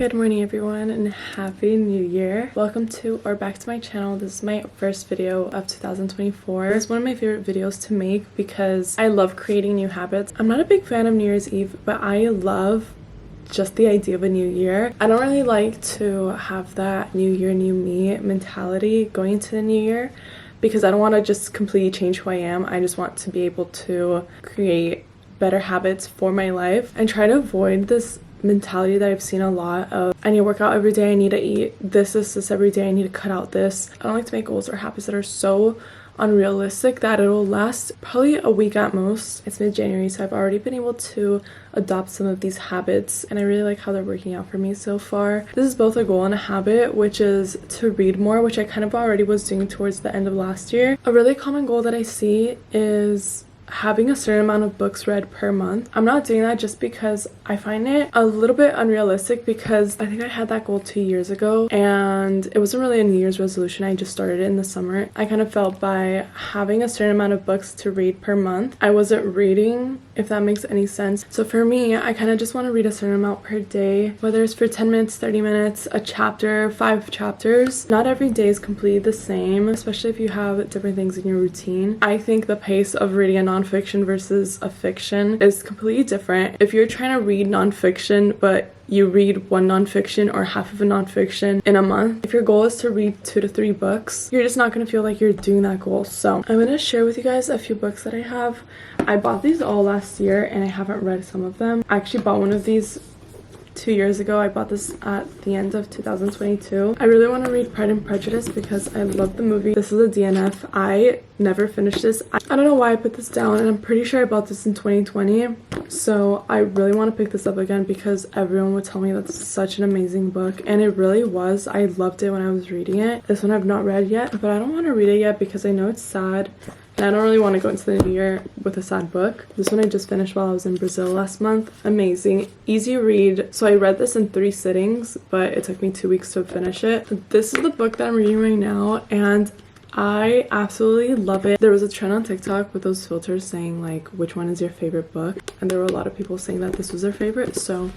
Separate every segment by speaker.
Speaker 1: Good morning everyone and happy new year. Welcome to or back to my channel. This is my first video of 2024. It's one of my favorite videos to make because I love creating new habits. I'm not a big fan of New Year's Eve, but I love just the idea of a new year. I don't really like to have that new year, new me mentality going into the new year because I don't want to just completely change who I am. I just want to be able to create better habits for my life and try to avoid this mentality that I've seen a lot of I need to work out every day, I need to eat this every day, I need to cut out this. I don't like to make goals or habits that are so unrealistic that it'll last probably a week at most. It's mid-January, so I've already been able to adopt some of these habits and I really like how they're working out for me so far. This is both a goal and a habit, which is to read more, which I kind of already was doing towards the end of last year. A really common goal that I see is having a certain amount of books read per month. I'm not doing that just because I find it a little bit unrealistic because I think I had that goal 2 years ago and it wasn't really a New Year's resolution. I just started it in the summer. I kind of felt by having a certain amount of books to read per month, I wasn't reading, if that makes any sense. So for me, I kind of just want to read a certain amount per day, whether it's for 10 minutes, 30 minutes, a chapter, 5 chapters. Not every day is completely the same, especially if you have different things in your routine. I think the pace of reading a nonfiction versus a fiction is completely different. If you're trying to read nonfiction but you read one nonfiction or half of a nonfiction in a month, if your goal is to read 2 to 3 books, you're just not going to feel like you're doing that goal. So I'm going to share with you guys a few books that I have. I bought these all last year and I haven't read some of them. I actually bought one of these 2 years ago. I bought this at the end of 2022. I really want to read Pride and Prejudice because I love the movie. This is a DNF. I never finished this. I don't know why I put this down and I'm pretty sure I bought this in 2020. So I really want to pick this up again because everyone would tell me that's such an amazing book and it really was. I loved it when I was reading it. This one I've not read yet, but I don't want to read it yet because I know it's sad. And I don't really want to go into the new year with a sad book. This one I just finished while I was in Brazil last month. Amazing. Easy read. So I read this in 3 sittings, but it took me 2 weeks to finish it. This is the book that I'm reading right now and I absolutely love it. There was a trend on TikTok with those filters saying like, which one is your favorite book? And there were a lot of people saying that this was their favorite. So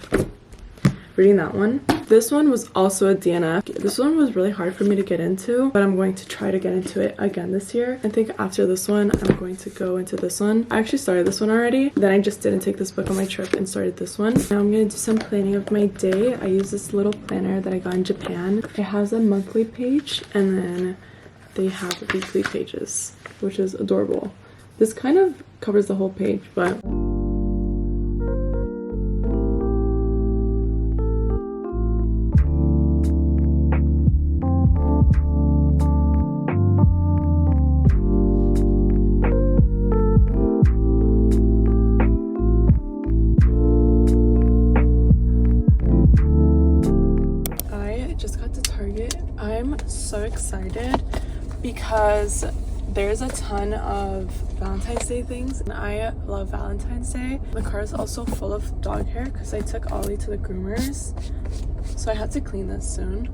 Speaker 1: reading that one. This one was also a DNF. This one was really hard for me to get into, but I'm going to try to get into it again this year. I think after this one, I'm going to go into this one. I actually started this one already. Then I just didn't take this book on my trip and started this one. Now I'm going to do some planning of my day. I use this little planner that I got in Japan. It has a monthly page and then they have weekly pages, which is adorable. This kind of covers the whole page, but I'm so excited because there's a ton of Valentine's Day things and I love Valentine's Day. The car is also full of dog hair because I took Ollie to the groomers, so I had to clean this soon.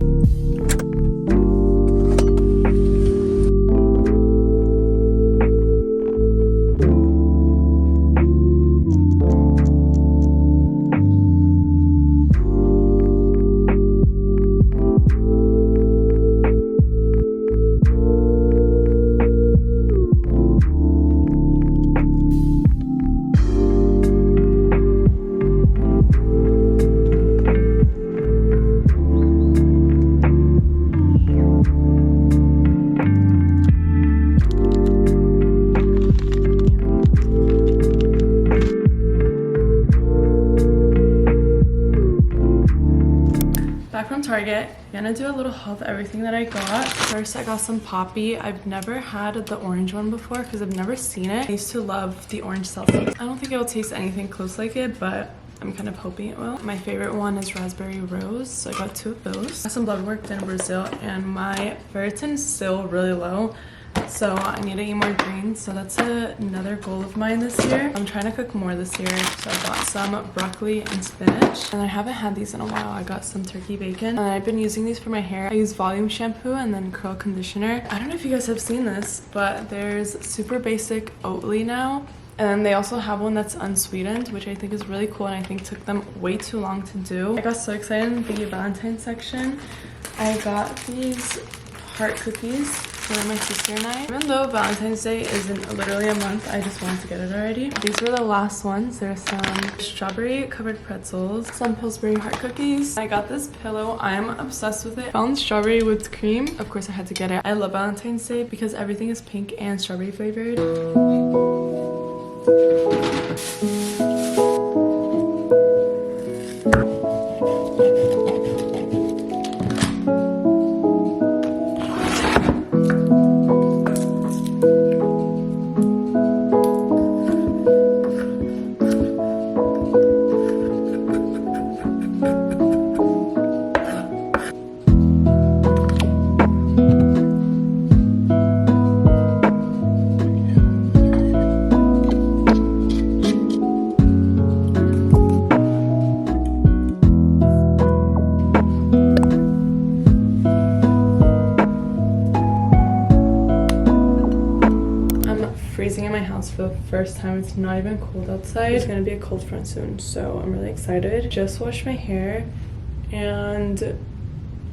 Speaker 1: Back from Target. I'm gonna do a little haul of everything that I got. First, I got some Poppy. I've never had the orange one before because I've never seen it. I used to love the orange Celsius. I don't think it will taste anything close like it, but I'm kind of hoping it will. My favorite one is Raspberry Rose, so I got 2 of those. I got some blood work done in Brazil, and my ferritin is still really low. So I need to eat more greens, so that's another goal of mine this year. I'm trying to cook more this year, so I got some broccoli and spinach, and I haven't had these in a while. I got some turkey bacon, and I've been using these for my hair. I use volume shampoo and then curl conditioner. I don't know if you guys have seen this, but there's super basic Oatly now, And then they also have one that's unsweetened, which I think is really cool and I think took them way too long to do. I got so excited in the Valentine's section. I got these heart cookies for my sister and I. Even though Valentine's Day isn't literally a month, I just wanted to get it already. These were the last ones. There's some strawberry covered pretzels, some Pillsbury heart cookies. I got this pillow. I am obsessed with it. Found strawberry whipped cream. Of course I had to get it. I love Valentine's Day because everything is pink and strawberry flavored. Freezing in my house for the first time. It's not even cold outside. It's gonna be a cold front soon, so I'm really excited. Just washed my hair and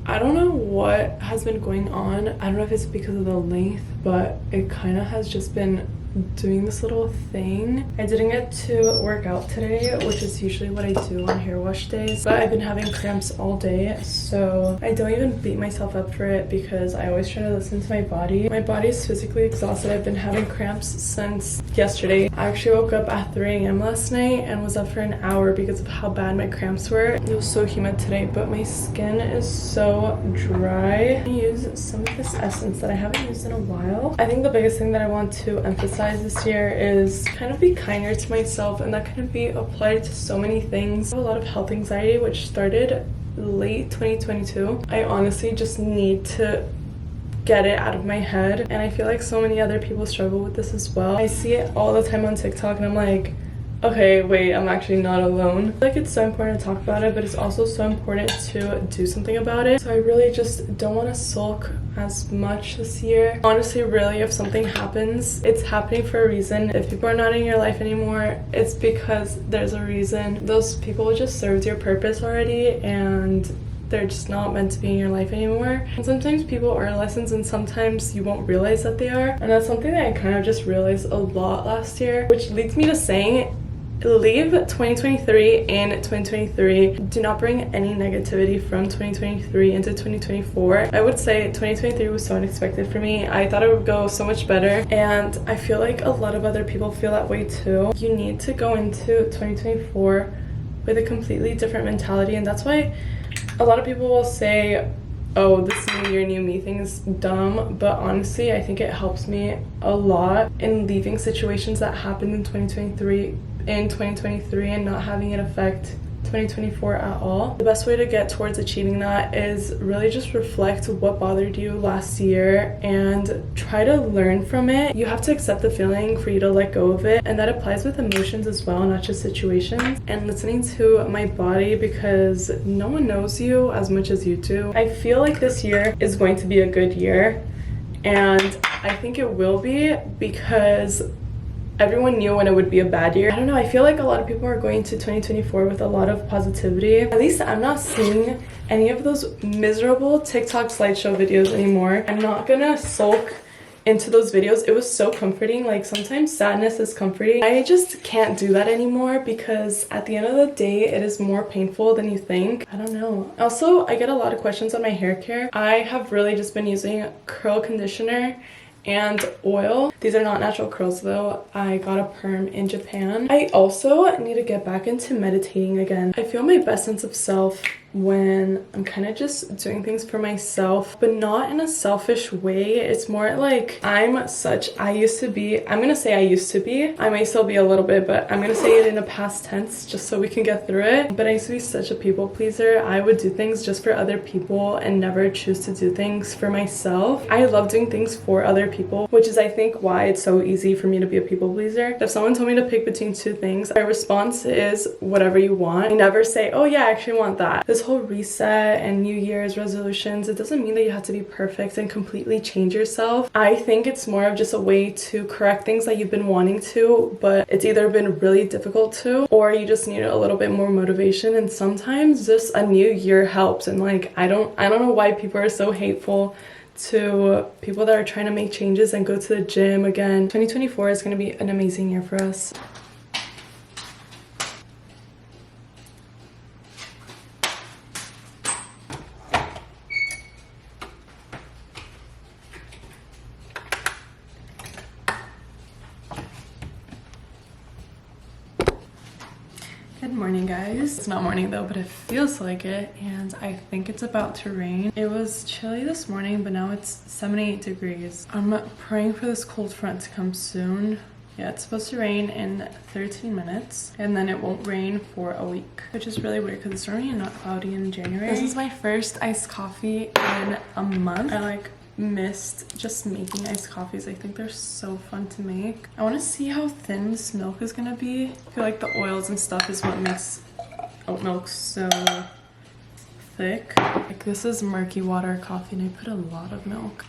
Speaker 1: I don't know what has been going on. I don't know if it's because of the length, but it kind of has just been doing this little thing. I didn't get to work out today, which is usually what I do on hair wash days, but I've been having cramps all day, so I don't even beat myself up for it because I always try to listen to my body. My body is physically exhausted. I've been having cramps since yesterday. I actually woke up at 3 a.m. last night and was up for an hour because of how bad my cramps were. It was so humid today, but my skin is so dry. I use some of this essence that I haven't used in a while. I think the biggest thing that I want to emphasize this year is kind of be kinder to myself, and that can be applied to so many things. I have a lot of health anxiety, which started late 2022. I honestly just need to get it out of my head, and I feel like so many other people struggle with this as well. I see it all the time on TikTok and I'm like, okay, wait, I'm actually not alone. I feel like it's so important to talk about it, but it's also so important to do something about it. So I really just don't want to sulk as much this year. Honestly, really, if something happens, it's happening for a reason. If people are not in your life anymore, it's because there's a reason. Those people just served your purpose already, and they're just not meant to be in your life anymore. And sometimes people are lessons and sometimes you won't realize that they are. And that's something that I kind of just realized a lot last year, which leads me to saying, leave 2023 in 2023. Do not bring any negativity from 2023 into 2024. I would say 2023 was so unexpected for me. I thought it would go so much better, and I feel like a lot of other people feel that way too. You need to go into 2024 with a completely different mentality, and that's why a lot of people will say, oh, this new year, new me thing is dumb, but honestly, I think it helps me a lot in leaving situations that happened in 2023 and not having it affect 2024 at all. The best way to get towards achieving that is really just reflect what bothered you last year and try to learn from it. You have to accept the feeling for you to let go of it, and that applies with emotions as well, not just situations. And listening to my body, because no one knows you as much as you do. I feel like this year is going to be a good year, and I think it will be because everyone knew when it would be a bad year. I don't know, I feel like a lot of people are going to 2024 with a lot of positivity. At least I'm not seeing any of those miserable TikTok slideshow videos anymore. I'm not gonna sulk into those videos. It was so comforting. Like, sometimes sadness is comforting. I just can't do that anymore because at the end of the day, it is more painful than you think. I don't know. Also, I get a lot of questions on my hair care. I have really just been using curl conditioner and oil. These are not natural curls though. I got a perm in Japan. I also need to get back into meditating again. I feel my best sense of self when I'm kind of just doing things for myself, but not in a selfish way. It's more like I'm gonna say I used to be, I may still be a little bit, but I'm gonna say it in a past tense just so we can get through it. But I used to be such a people pleaser. I would do things just for other people and never choose to do things for myself. I love doing things for other people, which is I think why it's so easy for me to be a people pleaser. If someone told me to pick between two things, my response is whatever you want. I never say, oh yeah, I actually want that. This this whole reset and New Year's resolutions, it doesn't mean that you have to be perfect and completely change yourself. I think it's more of just a way to correct things that you've been wanting to, but it's either been really difficult to, or you just need a little bit more motivation. And sometimes just a new year helps. And like, I don't know why people are so hateful to people that are trying to make changes and go to the gym again. 2024 is going to be an amazing year for us. Good morning, guys. It's not morning though, but it feels like it, and I think it's about to rain. It was chilly this morning, but now it's 78 degrees. I'm praying for this cold front to come soon. Yeah, it's supposed to rain in 13 minutes, and then it won't rain for a week, which is really weird because it's normally not cloudy in January. This is my first iced coffee in a month. I like missed just making iced coffees. I think they're so fun to make. I want to see how thin this milk is gonna be. I feel like the oils and stuff is what makes oat milk so thick. Like, this is murky water coffee, and I put a lot of milk.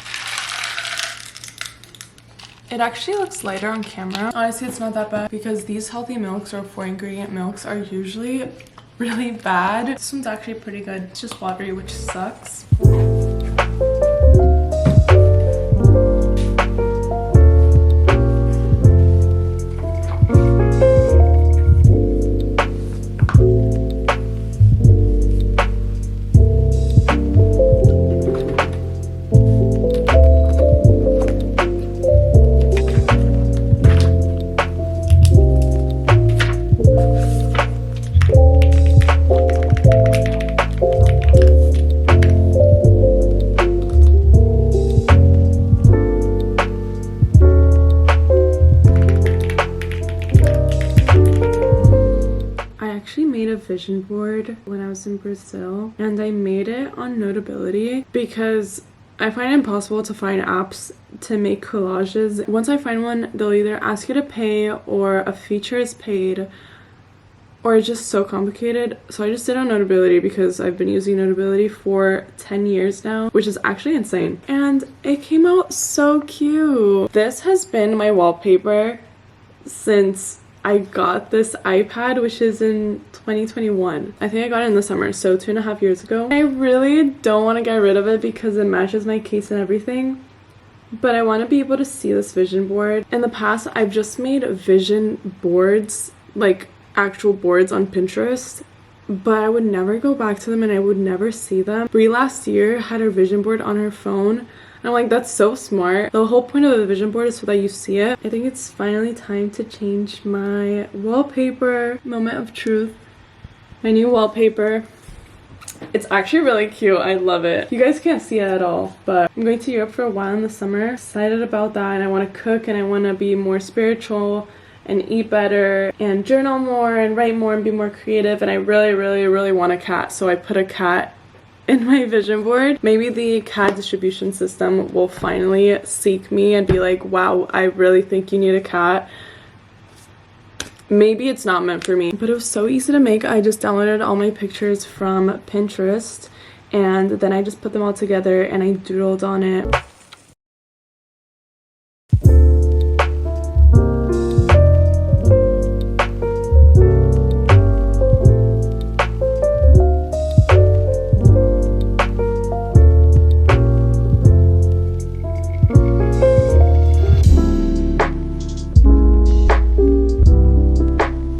Speaker 1: It actually looks lighter on camera. Honestly, it's not that bad because these healthy milks or 4-ingredient milks are usually really bad. This one's actually pretty good. It's just watery, which sucks. Vision board when I was in Brazil, and I made it on Notability because I find it impossible to find apps to make collages. Once I find one, they'll either ask you to pay or a feature is paid, or it's just so complicated. So I just did it on Notability because I've been using Notability for 10 years now, which is actually insane. And it came out so cute. This has been my wallpaper since I got this iPad, which is in 2021. I think I got it in the summer, so 2.5 years ago. I really don't want to get rid of it because it matches my case and everything, but I want to be able to see this vision board. In the past, I've just made vision boards, like actual boards on Pinterest, but I would never go back to them and I would never see them. Brie last year had her vision board on her phone. And I'm like, that's so smart. The whole point of the vision board is so that you see it. I think it's finally time to change my wallpaper. Moment of truth. My new wallpaper. It's actually really cute. I love it. You guys can't see it at all, but I'm going to Europe for a while in the summer. Excited about that, and I want to cook and I want to be more spiritual and eat better and journal more and write more and be more creative. And I really want a cat, so I put a cat in my vision board. Maybe the cat distribution system will finally seek me and be like, wow, I really think you need a cat. Maybe it's not meant for me, but it was so easy to make. I just downloaded all my pictures from Pinterest and then I just put them all together and I doodled on it.